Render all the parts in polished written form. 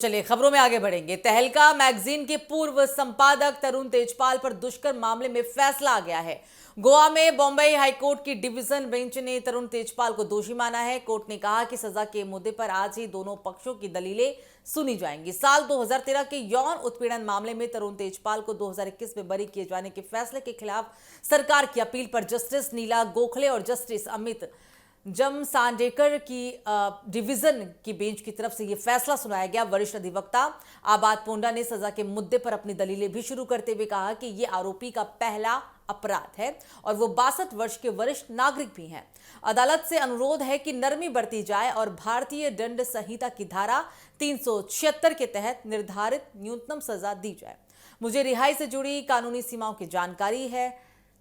चलिए खबरों में आगे बढ़ेंगे। तहलका मैगजीन के पूर्व संपादक तरुण तेजपाल पर दुष्कर्म मामले में फैसला आ गया है। गोवा में बॉम्बे हाईकोर्ट की डिवीजन बेंच ने तरुण तेजपाल को दोषी माना है। कोर्ट ने कहा कि सजा के मुद्दे पर आज ही दोनों पक्षों की दलीलें सुनी जाएंगी। साल 2013 के यौन उत्पीड़न मामले में तरुण तेजपाल को 2021 में बरी किए जाने के फैसले के खिलाफ सरकार की अपील पर जस्टिस नीला गोखले और जस्टिस अमित जमसांडेकर की डिवीजन की बेंच की तरफ से यह फैसला सुनाया गया। वरिष्ठ अधिवक्ता आबाद पोंडा ने सजा के मुद्दे पर अपनी दलीलें भी शुरू करते हुए कहा कि यह आरोपी का पहला अपराध है और वो 62 वर्ष के वरिष्ठ नागरिक भी हैं। अदालत से अनुरोध है कि नरमी बरती जाए और भारतीय दंड संहिता की धारा 376 के तहत निर्धारित न्यूनतम सजा दी जाए। मुझे रिहाई से जुड़ी कानूनी सीमाओं की जानकारी है।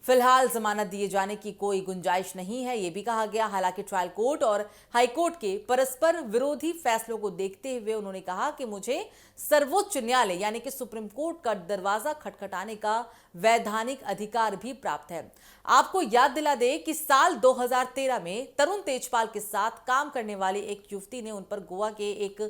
फिलहाल जमानत दिए जाने की कोई गुंजाइश नहीं है, यह भी कहा गया। हालांकि ट्रायल कोर्ट और हाई कोर्ट के परस्पर विरोधी फैसलों को देखते हुए उन्होंने कहा कि मुझे सर्वोच्च न्यायालय यानी कि सुप्रीम कोर्ट का दरवाजा खटखटाने का वैधानिक अधिकार भी प्राप्त है। आपको याद दिला दे कि साल 2013 में तरुण तेजपाल के साथ काम करने वाली एक युवती ने उन पर गोवा के एक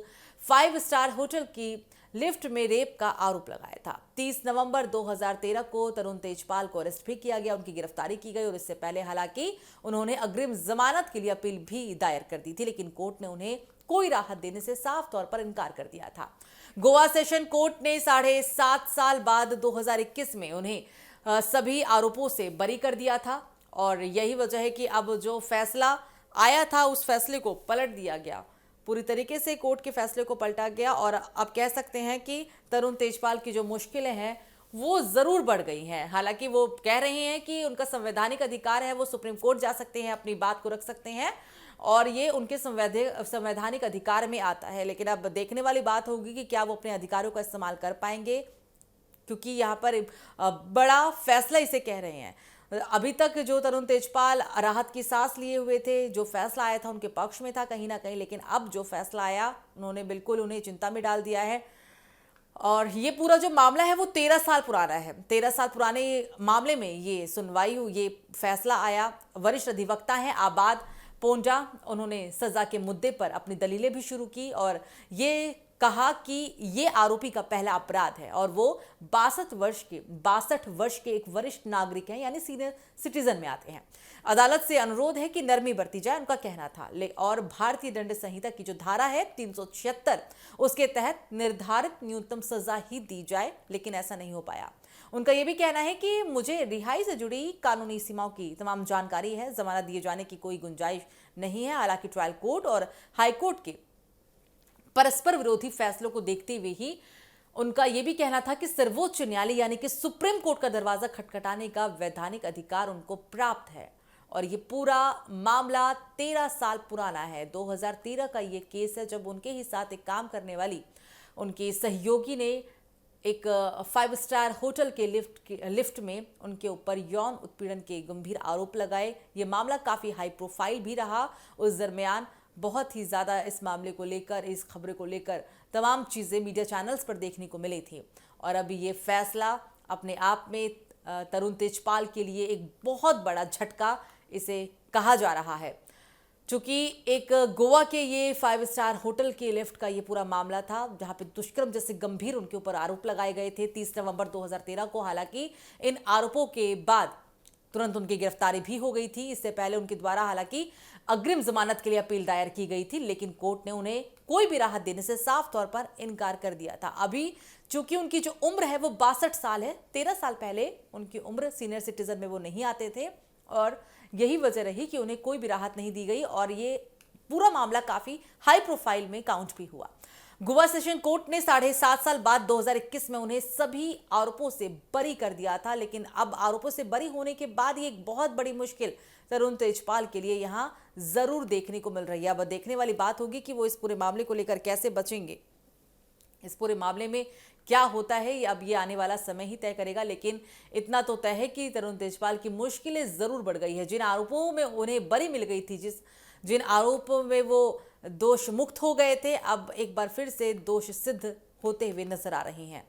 5 स्टार होटल की लिफ्ट में रेप का आरोप लगाया था। 30 नवंबर 2013 को तरुण तेजपाल को अरेस्ट भी किया गया, उनकी गिरफ्तारी की गई और इससे पहले हालांकि उन्होंने अग्रिम जमानत के लिए अपील भी दायर कर दी थी, लेकिन कोर्ट ने उन्हें कोई राहत देने से साफ तौर पर इनकार कर दिया था। गोवा सेशन कोर्ट ने 7.5 साल बाद 2021 में उन्हें सभी आरोपों से बरी कर दिया था और यही वजह है कि अब जो फैसला आया था उस फैसले को पलट दिया गया। पूरी तरीके से कोर्ट के फैसले को पलटा गया और अब कह सकते हैं कि तरुण तेजपाल की जो मुश्किलें हैं वो जरूर बढ़ गई हैं। हालांकि वो कह रहे हैं कि उनका संवैधानिक अधिकार है, वो सुप्रीम कोर्ट जा सकते हैं, अपनी बात को रख सकते हैं और ये उनके संवैधानिक अधिकार में आता है। लेकिन अब देखने वाली बात होगी कि क्या वो अपने अधिकारों का इस्तेमाल कर पाएंगे, क्योंकि यहाँ पर बड़ा फैसला इसे कह रहे हैं। अभी तक जो तरुण तेजपाल राहत की सांस लिए हुए थे, जो फैसला आया था उनके पक्ष में था कहीं ना कहीं, लेकिन अब जो फैसला आया उन्होंने बिल्कुल उन्हें चिंता में डाल दिया है। और ये पूरा जो मामला है वो 13 साल पुराना है। 13 साल पुराने मामले में ये सुनवाई हुई, ये फैसला आया। वरिष्ठ अधिवक्ता हैं आबाद पोंडा, उन्होंने सजा के मुद्दे पर अपनी दलीलें भी शुरू की और ये कहा कि ये आरोपी का पहला अपराध है और वो 62 वर्ष के एक वरिष्ठ नागरिक हैं, यानी सीनियर सिटीजन में आते हैं। अदालत से अनुरोध है कि नरमी बरती जाए, उनका कहना था। और भारतीय दंड संहिता की जो धारा है 376, उसके तहत निर्धारित न्यूनतम सजा ही दी जाए, लेकिन ऐसा नहीं हो पाया। उनका यह भी कहना है कि मुझे रिहाई से जुड़ी कानूनी सीमाओं की तमाम जानकारी है, जमानत दिए जाने की कोई गुंजाइश नहीं है। हालांकि ट्रायल कोर्ट और हाई कोर्ट के परस्पर विरोधी फैसलों को देखते हुए ही उनका यह भी कहना था कि सर्वोच्च न्यायालय यानी कि सुप्रीम कोर्ट का दरवाजा खटखटाने का वैधानिक अधिकार उनको प्राप्त है। और ये पूरा मामला 13 साल पुराना है। 2013 का ये केस है जब उनके ही साथ एक काम करने वाली उनके सहयोगी ने एक 5 स्टार होटल के लिफ्ट में उनके ऊपर यौन उत्पीड़न के गंभीर आरोप लगाए। ये मामला काफी हाई प्रोफाइल भी रहा। उस दरमियान बहुत ही ज़्यादा इस मामले को लेकर, इस खबरों को लेकर तमाम चीज़ें मीडिया चैनल्स पर देखने को मिली थी और अभी ये फैसला अपने आप में तरुण तेजपाल के लिए एक बहुत बड़ा झटका इसे कहा जा रहा है। चूंकि एक गोवा के ये 5 स्टार होटल के लिफ्ट का ये पूरा मामला था जहां पे दुष्कर्म जैसे गंभीर उनके ऊपर आरोप लगाए गए थे 30 नवंबर 2013 को। हालांकि इन आरोपों के बाद तुरंत उनकी गिरफ्तारी भी हो गई थी। इससे पहले उनके द्वारा हालांकि अग्रिम जमानत के लिए अपील दायर की गई थी, लेकिन कोर्ट ने उन्हें कोई भी राहत देने से साफ तौर पर इनकार कर दिया था। अभी चूंकि उनकी जो उम्र है वो 62 साल है, 13 साल पहले उनकी उम्र सीनियर सिटीजन में वो नहीं आते थे और यही वजह रही कि उन्हें कोई भी राहत नहीं दी गई और ये पूरा मामला काफी हाई प्रोफाइल में काउंट भी हुआ। गोवा सेशन कोर्ट ने 7.5 साल बाद 2021 में उन्हें सभी आरोपों से बरी कर दिया था, लेकिन अब आरोपों से बरी होने के बाद ये एक बहुत बड़ी मुश्किल तरुण तेजपाल के लिए यहाँ जरूर देखने को मिल रही है। अब देखने वाली बात होगी कि वो इस पूरे मामले को लेकर कैसे बचेंगे। इस पूरे मामले में क्या होता है अब ये आने वाला समय ही तय करेगा, लेकिन इतना तो तय है कि तरुण तेजपाल की मुश्किलें जरूर बढ़ गई है। जिन आरोपों में उन्हें बरी मिल गई थी, जिन आरोपों में वो दोष मुक्त हो गए थे, अब एक बार फिर से दोष सिद्ध होते हुए नजर आ रही हैं।